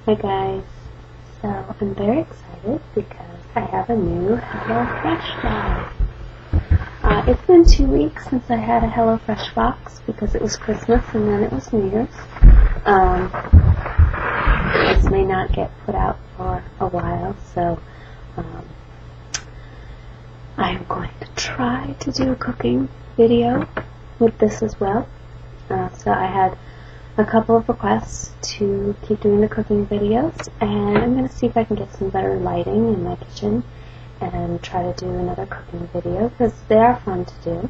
Hi guys, so I'm very excited because I have a new HelloFresh box. It's been 2 weeks since I had a HelloFresh box because it was Christmas and then it was New Year's. This may not get put out for a while, so I'm going to try to do a cooking video with this as well. So I had a couple of requests to keep doing the cooking videos, and I'm going to see if I can get some better lighting in my kitchen and try to do another cooking video because they are fun to do,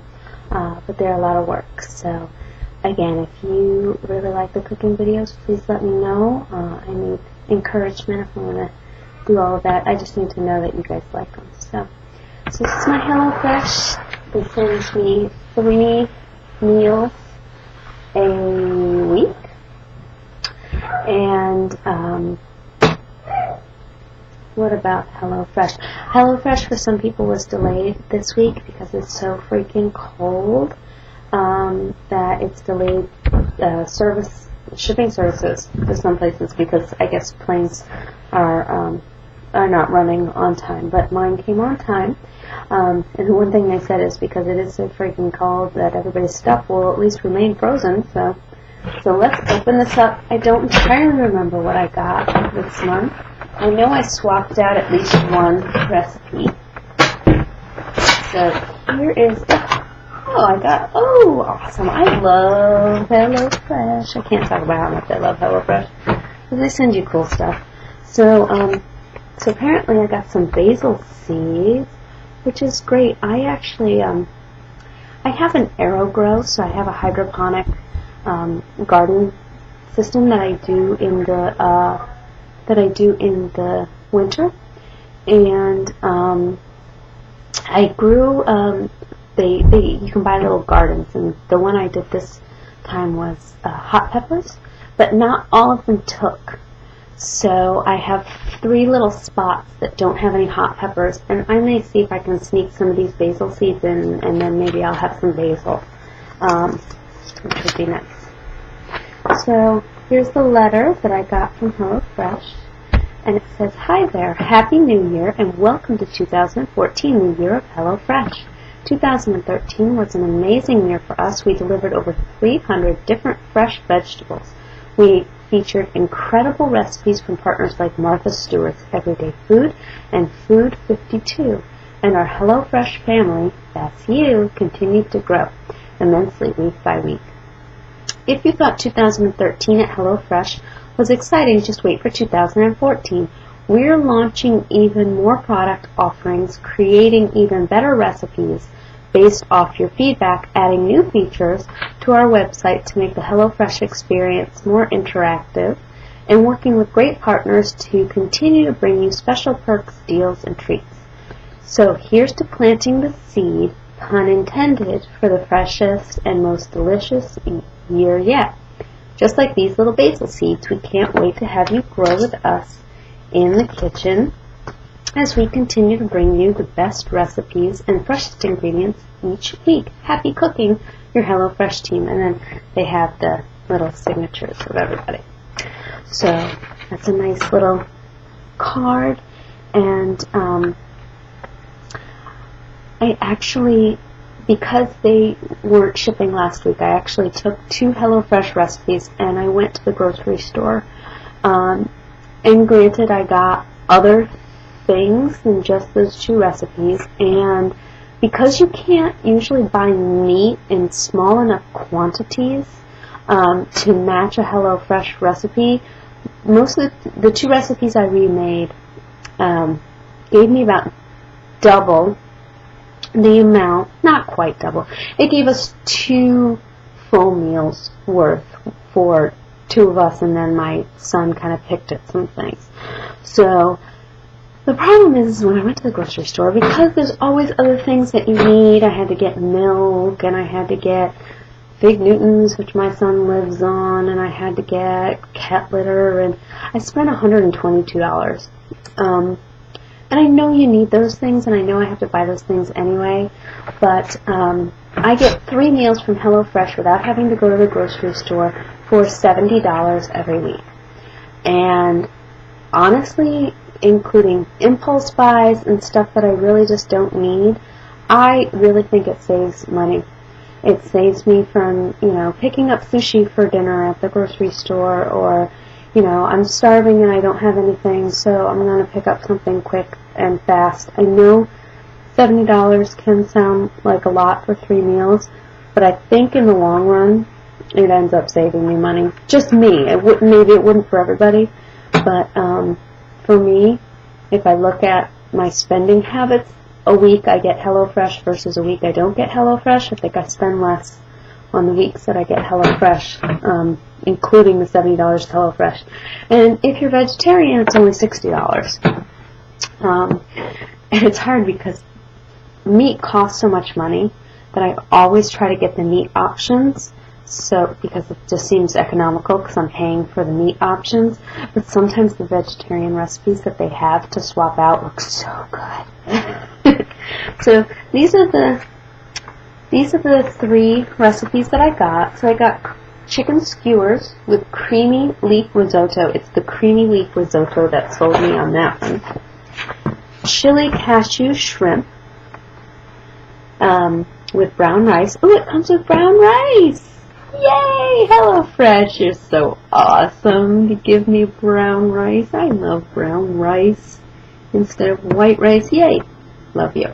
but they're a lot of work. So again, if you really like the cooking videos, please let me know. I need encouragement if I'm going to do all of that. I just need to know that you guys like them. So this is my HelloFresh. They send me 3 meals a week, and what about HelloFresh? HelloFresh for some people was delayed this week because it's so freaking cold that it's delayed shipping services to some places because I guess planes are not running on time, but mine came on time. And one thing they said is because it is so freaking cold that everybody's stuff will at least remain frozen. So let's open this up. I don't entirely remember what I got this month. I know I swapped out at least one recipe. So here is awesome. I love HelloFresh. I can't talk about how much I love HelloFresh because they send you cool stuff. So apparently I got some basil seeds, which is great. I actually I have an AeroGrow, so I have a hydroponic garden system that I do in the winter, and I grew. You can buy little gardens, and the one I did this time was hot peppers, but not all of them took. So I have 3 little spots that don't have any hot peppers, and I may see if I can sneak some of these basil seeds in, and then maybe I'll have some basil, which would be nice. So here's the letter that I got from HelloFresh, and it says, "Hi there, Happy New Year, and welcome to 2014, the year of HelloFresh. 2013 was an amazing year for us. We delivered over 300 different fresh vegetables. We featured incredible recipes from partners like Martha Stewart's Everyday Food and Food 52, and our HelloFresh family, that's you, continued to grow immensely week by week. If you thought 2013 at HelloFresh was exciting, just wait for 2014. We're launching even more product offerings, creating even better recipes based off your feedback, adding new features to our website to make the HelloFresh experience more interactive, and working with great partners to continue to bring you special perks, deals, and treats. So here's to planting the seed, pun intended, for the freshest and most delicious year yet. Just like these little basil seeds, we can't wait to have you grow with us in the kitchen as we continue to bring you the best recipes and freshest ingredients each week. Happy cooking, your HelloFresh team." And then they have the little signatures of everybody. So that's a nice little card. And I actually, because they weren't shipping last week, I actually took 2 HelloFresh recipes and I went to the grocery store. And granted, I got other things than just those 2 recipes, and because you can't usually buy meat in small enough quantities to match a HelloFresh recipe, most of the 2 recipes I remade gave me about double the amount, not quite double. It gave us 2 full meals worth for 2 of us, and then my son kind of picked at some things. So the problem is when I went to the grocery store, because there's always other things that you need, I had to get milk, and I had to get Fig Newtons, which my son lives on, and I had to get cat litter, and I spent $122. And I know you need those things, and I know I have to buy those things anyway, but I get 3 meals from HelloFresh without having to go to the grocery store for $70 every week. And honestly, including impulse buys and stuff that I really just don't need, I really think it saves money. It saves me from, picking up sushi for dinner at the grocery store, or, I'm starving and I don't have anything, so I'm going to pick up something quick and fast. I know $70 can sound like a lot for 3 meals, but I think in the long run, it ends up saving me money. Just me. Maybe it wouldn't for everybody, but for me, if I look at my spending habits, a week I get HelloFresh versus a week I don't get HelloFresh, I think I spend less on the weeks that I get HelloFresh, including the $70 HelloFresh. And if you're vegetarian, it's only $60. And it's hard because meat costs so much money that I always try to get the meat options, because it just seems economical because I'm paying for the meat options. But sometimes the vegetarian recipes that they have to swap out look so good. So these are the 3 recipes that I got. So I got chicken skewers with creamy leaf risotto. It's the creamy leaf risotto that sold me on that one. Chili cashew shrimp with brown rice. Ooh, it comes with brown rice! Yay! HelloFresh, you're so awesome to give me brown rice. I love brown rice instead of white rice. Yay! Love you.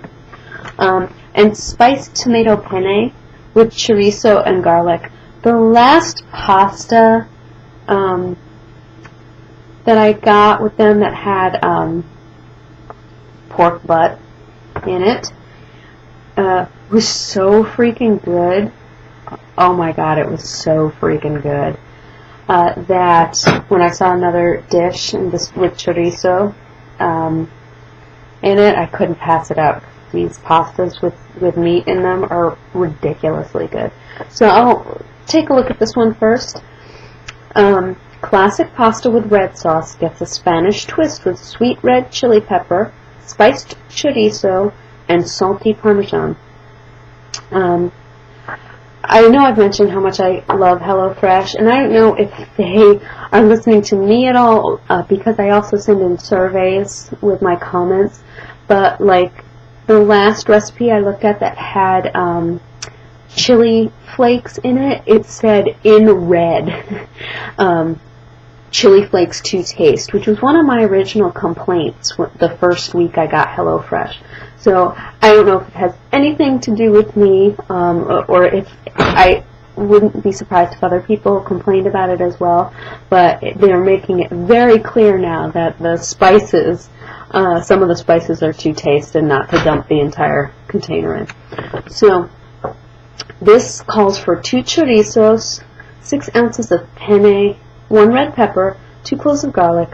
And spiced tomato penne with chorizo and garlic. The last pasta that I got with them that had pork butt in it was so freaking good. Oh my god, it was so freaking good that when I saw another dish with chorizo in it, I couldn't pass it up. These pastas with meat in them are ridiculously good. So I'll take a look at this one first. Classic pasta with red sauce gets a Spanish twist with sweet red chili pepper, spiced chorizo, and salty Parmesan. I know I've mentioned how much I love HelloFresh, and I don't know if they are listening to me at all, because I also send in surveys with my comments, but like the last recipe I looked at that had chili flakes in it, it said in red, chili flakes to taste, which was one of my original complaints the first week I got HelloFresh. So I don't know if it has anything to do with me, or if I wouldn't be surprised if other people complained about it as well, but they're making it very clear now that the spices, some of the spices are to taste and not to dump the entire container in. So this calls for 2 chorizos, 6 ounces of penne, 1 red pepper, 2 cloves of garlic,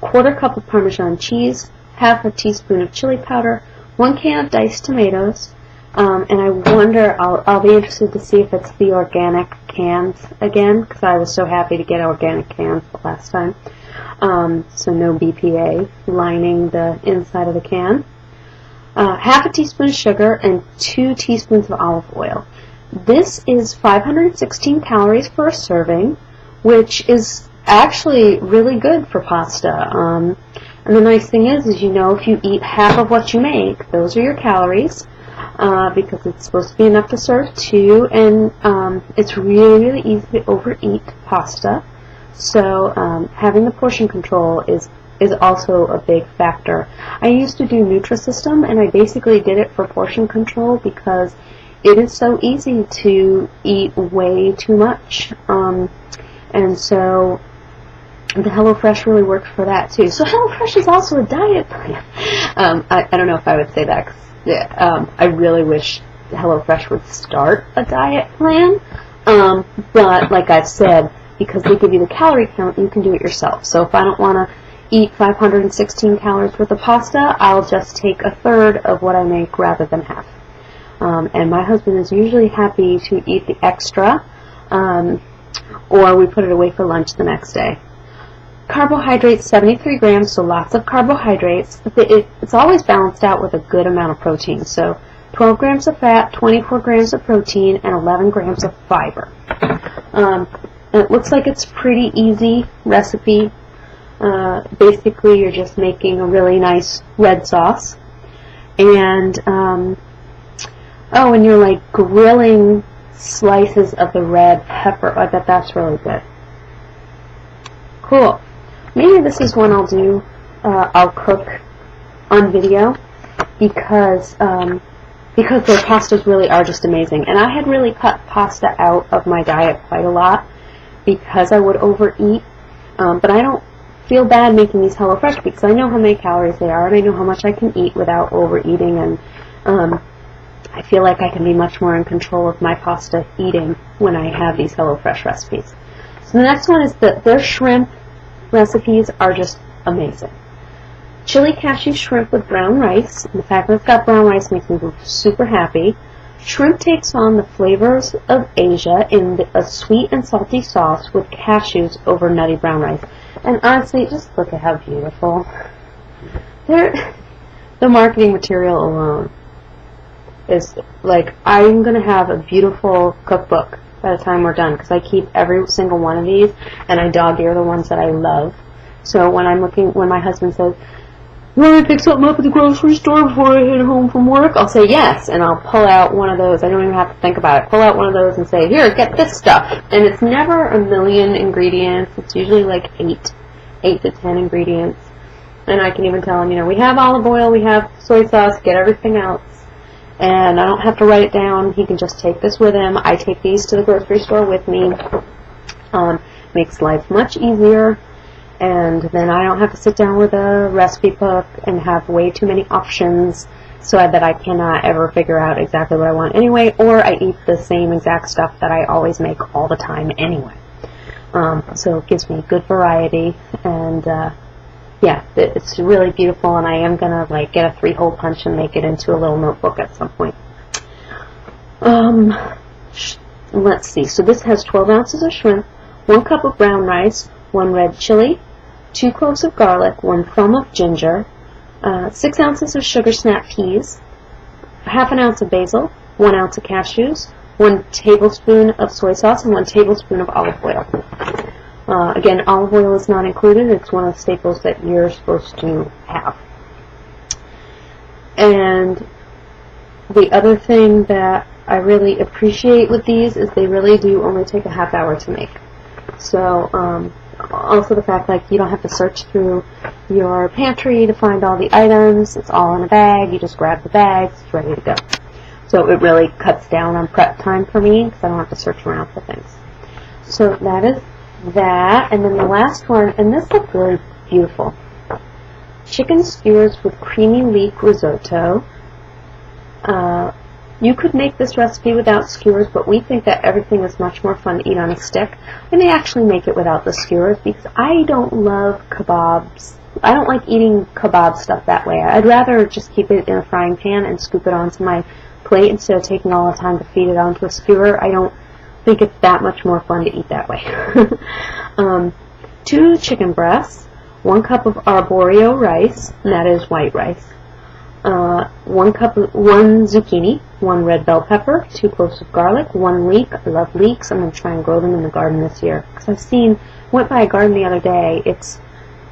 1/4 cup of Parmesan cheese, 1/2 teaspoon of chili powder, 1 can of diced tomatoes, and I wonder, I'll be interested to see if it's the organic cans again, because I was so happy to get organic cans last time. So no BPA lining the inside of the can. 1/2 teaspoon of sugar and 2 teaspoons of olive oil. This is 516 calories for a serving, which is actually really good for pasta. And the nice thing is if you eat half of what you make, those are your calories, because it's supposed to be enough to serve 2, and it's really, really easy to overeat pasta. So having the portion control is also a big factor. I used to do Nutrisystem, and I basically did it for portion control because it is so easy to eat way too much. And so the HelloFresh really worked for that too. So HelloFresh is also a diet plan. I don't know if I would say that, 'cause, I really wish HelloFresh would start a diet plan. But like I've said, because they give you the calorie count, you can do it yourself. So if I don't want to eat 516 calories worth of pasta, I'll just take 1/3 of what I make rather than half. And my husband is usually happy to eat the extra, or we put it away for lunch the next day. Carbohydrates, 73 grams, so lots of carbohydrates. It's always balanced out with a good amount of protein. So 12 grams of fat, 24 grams of protein, and 11 grams of fiber. It looks like it's a pretty easy recipe. Basically, you're just making a really nice red sauce. And, and you're like grilling slices of the red pepper. I bet that's really good. Cool. Maybe this is one I'll do, I'll cook on video because their pastas really are just amazing. And I had really cut pasta out of my diet quite a lot because I would overeat, but I don't feel bad making these HelloFresh because I know how many calories they are and I know how much I can eat without overeating, and I feel like I can be much more in control of my pasta eating when I have these HelloFresh recipes. So the next one is that their shrimp recipes are just amazing. Chili cashew shrimp with brown rice. And the fact that it's got brown rice makes me super happy. Shrimp takes on the flavors of Asia in a sweet and salty sauce with cashews over nutty brown rice. And honestly, just look at how beautiful. The marketing material alone is like, I'm going to have a beautiful cookbook by the time we're done because I keep every single one of these and I dog-ear the ones that I love. So when my husband says, "You want me to pick something up at the grocery store before I head home from work?" I'll say yes, and I'll pull out one of those. I don't even have to think about it. Pull out one of those and say, "Here, get this stuff." And it's never a million ingredients. It's usually like 8 to 10 ingredients. And I can even tell him, we have olive oil, we have soy sauce, get everything else. And I don't have to write it down. He can just take this with him. I take these to the grocery store with me. Makes life much easier. And then I don't have to sit down with a recipe book and have way too many options so that I cannot ever figure out exactly what I want anyway, or I eat the same exact stuff that I always make all the time anyway. So it gives me good variety, and yeah, it's really beautiful, and I am going to get a 3-hole punch and make it into a little notebook at some point. Let's see. So this has 12 ounces of shrimp, 1 cup of brown rice, 1 red chili, 2 cloves of garlic, 1 thumb of ginger, 6 ounces of sugar snap peas, ½ ounce of basil, 1 ounce of cashews, 1 tablespoon of soy sauce, and 1 tablespoon of olive oil. Again, olive oil is not included. It's one of the staples that you're supposed to have. And the other thing that I really appreciate with these is they really do only take a half hour to make. So, also the fact you don't have to search through your pantry to find all the items. It's all in a bag. You just grab the bags. It's ready to go. So it really cuts down on prep time for me because I don't have to search around for things. So that is that. And then the last one, and this looks really beautiful. Chicken skewers with creamy leek risotto. You could make this recipe without skewers, but we think that everything is much more fun to eat on a stick. I may actually make it without the skewers because I don't love kebabs. I don't like eating kebab stuff that way. I'd rather just keep it in a frying pan and scoop it onto my plate instead of taking all the time to feed it onto a skewer. I don't think it's that much more fun to eat that way. 2 chicken breasts, 1 cup of arborio rice, and that is white rice. 1 zucchini, 1 red bell pepper, 2 cloves of garlic, 1 leek. I love leeks. I'm going to try and grow them in the garden this year. Because went by a garden the other day. It's,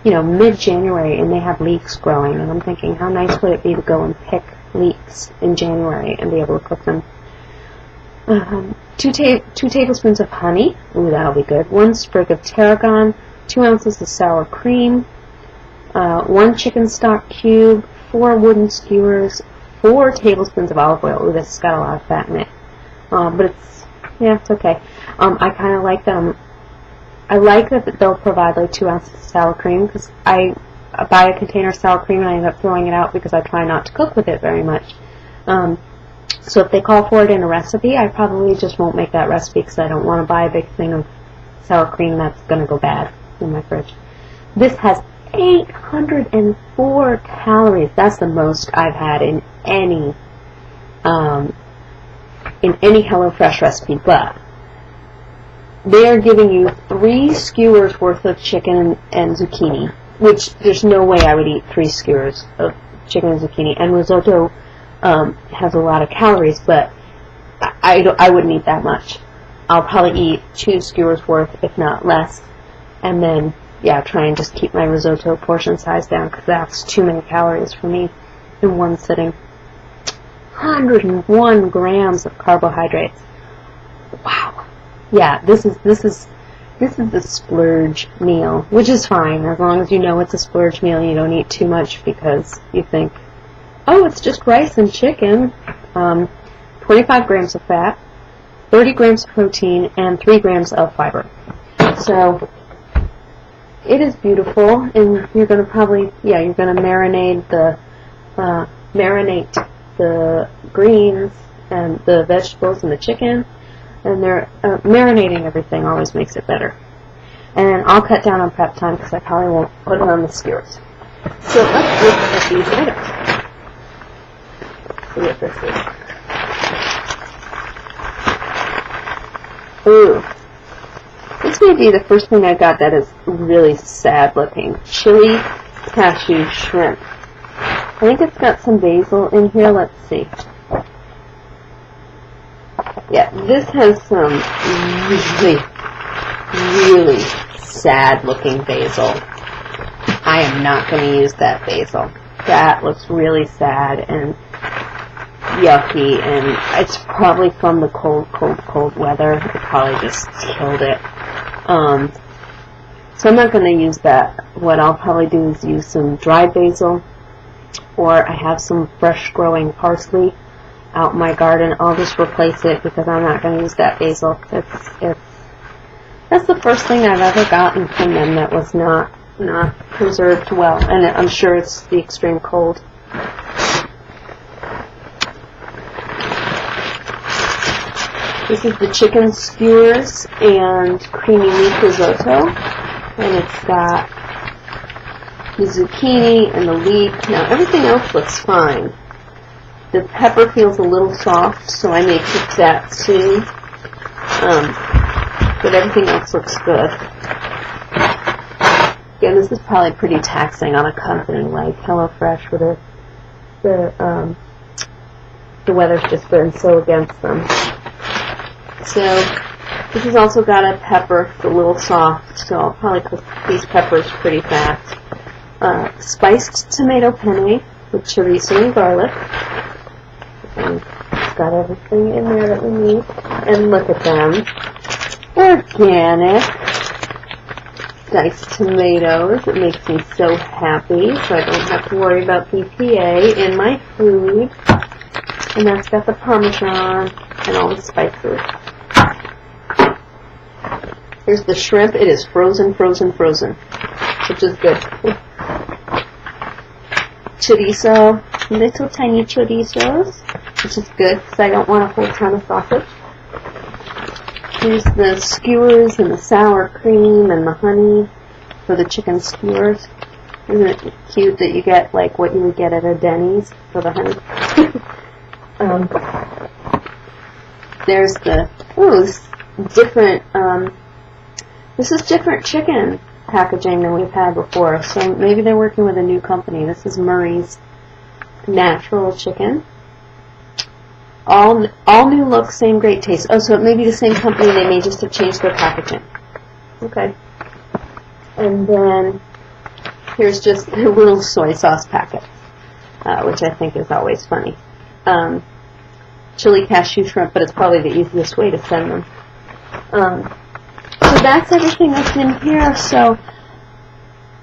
mid-January and they have leeks growing. And I'm thinking, how nice would it be to go and pick leeks in January and be able to cook them. 2 tablespoons of honey. Ooh, that'll be good. 1 sprig of tarragon, 2 ounces of sour cream, 1 chicken stock cube, 4 wooden skewers, 4 tablespoons of olive oil. Ooh, this has got a lot of fat in it. But it's okay. I kind of like them. I like that they'll provide 2 ounces of sour cream because I buy a container of sour cream and I end up throwing it out because I try not to cook with it very much. So if they call for it in a recipe, I probably just won't make that recipe because I don't want to buy a big thing of sour cream that's going to go bad in my fridge. This has 804 calories. That's the most I've had in any HelloFresh recipe, but they are giving you 3 skewers worth of chicken and zucchini, which there's no way I would eat 3 skewers of chicken and zucchini. And risotto has a lot of calories, but I wouldn't eat that much. I'll probably eat 2 skewers worth, if not less, and then yeah, try and just keep my risotto portion size down, because that's too many calories for me in one sitting. 101 grams of carbohydrates. Wow. Yeah, this is the splurge meal, which is fine as long as you know it's a splurge meal. You don't eat too much because you think, oh, it's just rice and chicken. 25 grams of fat, 30 grams of protein, and 3 grams of fiber. So it is beautiful, and you're going to probably, yeah, you're going to marinate the greens and the vegetables and the chicken, and they're marinating everything always makes it better. And I'll cut down on prep time because I probably won't put it on the skewers. So let's look at these items. See what this is. Ooh. This may be the first thing I got that is really sad looking. Chili cashew shrimp. I think it's got some basil in here. Let's see. Yeah, this has some really sad looking basil. I am not going to use that basil. That looks really sad and yucky, and it's probably from the cold weather. It probably just killed it. So I'm not going to use that. What I'll probably do is use some dried basil, or I have some fresh growing parsley out in my garden. I'll just replace it because I'm not going to use that basil. That's the first thing I've ever gotten from them that was not preserved well, and I'm sure it's the extreme cold. This is the chicken skewers and creamy leaf risotto, and it's got the zucchini and the leek. Now everything else looks fine. The pepper feels a little soft, so I may cook that soon. But everything else looks good. Again, this is probably pretty taxing on a company like HelloFresh, where the weather's just been so against them. So this has also got a pepper. It's a little soft, so I'll probably cook these peppers pretty fast. Spiced tomato penne with chorizo and garlic. And it's got everything in there that we need. And look at them. Organic diced tomatoes. It makes me so happy, so I don't have to worry about BPA in my food. And that's got the Parmesan and all the spices. Here's the shrimp. It is frozen, which is good. Chorizo, little tiny chorizos, which is good because I don't want a whole ton of sausage. Here's the skewers and the sour cream and the honey for the chicken skewers. Isn't it cute that you get like what you would get at a Denny's for the honey? There's the, this is different chicken packaging than we've had before, so maybe they're working with a new company. This is Murray's Natural Chicken. All new look, same great taste. Oh, so it may be the same company. They may just have changed their packaging. Okay. And then here's just a little soy sauce packet, which I think is always funny. Chili cashew shrimp, but it's probably the easiest way to send them. So that's everything that's in here. So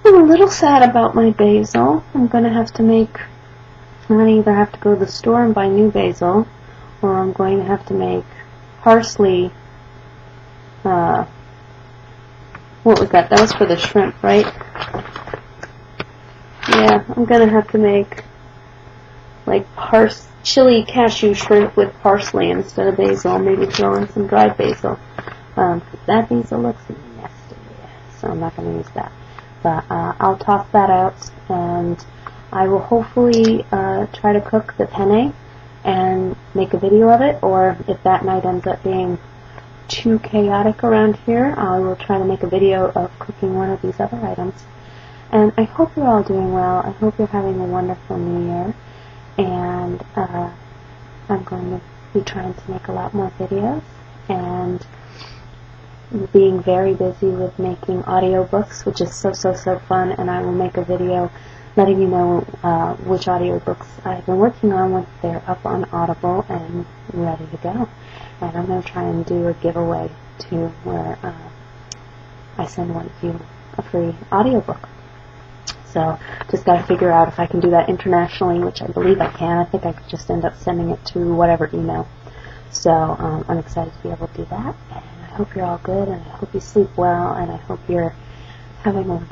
I'm a little sad about my basil. I'm going to have to either have to go to the store and buy new basil, or I'm going to have to make parsley. What was that? That was for the shrimp, right? Yeah, I'm going to have to make like chili cashew shrimp with parsley instead of basil. Maybe throw in some dried basil. That basil looks nasty, so I'm not going to use that. But I'll toss that out, and I will hopefully try to cook the penne and make a video of it, or if that night ends up being too chaotic around here, I will try to make a video of cooking one of these other items. And I hope you're all doing well. I hope you're having a wonderful New Year, and I'm going to be trying to make a lot more videos, and being very busy with making audiobooks, which is so fun, and I will make a video letting you know which audiobooks I've been working on once they're up on Audible and ready to go. And I'm going to try and do a giveaway too, where I send one of you a free audiobook. So just got to figure out if I can do that internationally, which I believe I can. I think I could just end up sending it to whatever email. So I'm excited to be able to do that, and I hope you're all good, and I hope you sleep well, and I hope you're having a